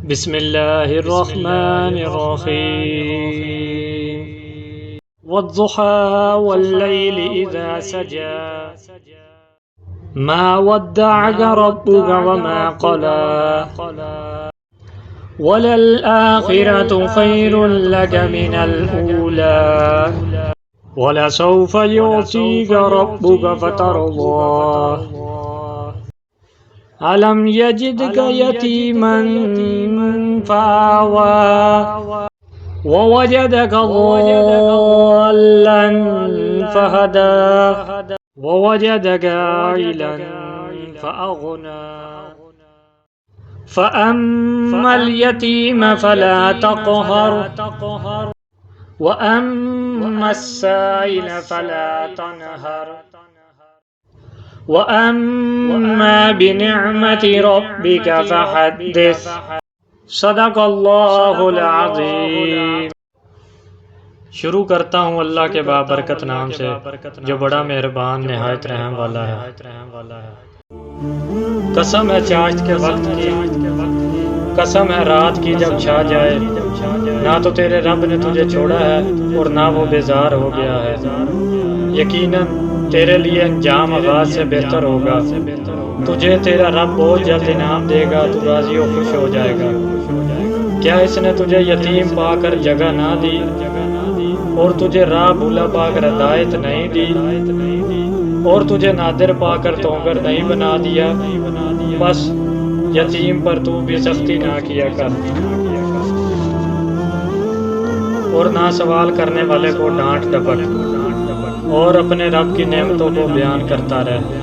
बिस्मिल्लाहिर्रहमानिर्रहीम वद्दुहा वल्लैलि इज़ा सजा मा वद्दअक रब्बुक वमा क़ला वलल आखिरतु खैरुन लक मिनल ऊला वलसौफ युअतीक रब्बुक फतरदा अलम यजिदक यतीमन फ़आवा ववजदक ضالًا फहदा ववजदक आइलन फ़अग़ना फ़अम्मल यतीम फ़ला तक़हर वअम्मस साइल फ़ला तनहर वअम्मा बिनिअमति रब्बिक फ़हद्दिस सदक़ल्लाहुल अज़ीम। शुरू करता हूँ अल्लाह के बाबरकत नाम से जो बड़ा मेहरबान निहायत रहम वाला है। कसम है चाश्त के वक्त की, कसम है रात की जब छा जाए, ना तो तेरे रब ने तुझे छोड़ा है और ना वो बेजार हो गया है। यकीनन तेरे लिए अंजाम आगाज से बेहतर होगा। तुझे तेरा रब बहुत जल्द इनाम देगा, तू राजी और खुश हो जाएगा। क्या इसने तुझे यतीम पाकर जगह ना दी और तुझे राह भूला पाकर हिदायत नहीं दी और तुझे नादिर पाकर तोंगर नहीं बना दिया। बस यतीम पर तू भी सख्ती ना किया कर और ना सवाल करने वाले को डांट डपट और अपने रब की नेमतों को बयान करता रहे।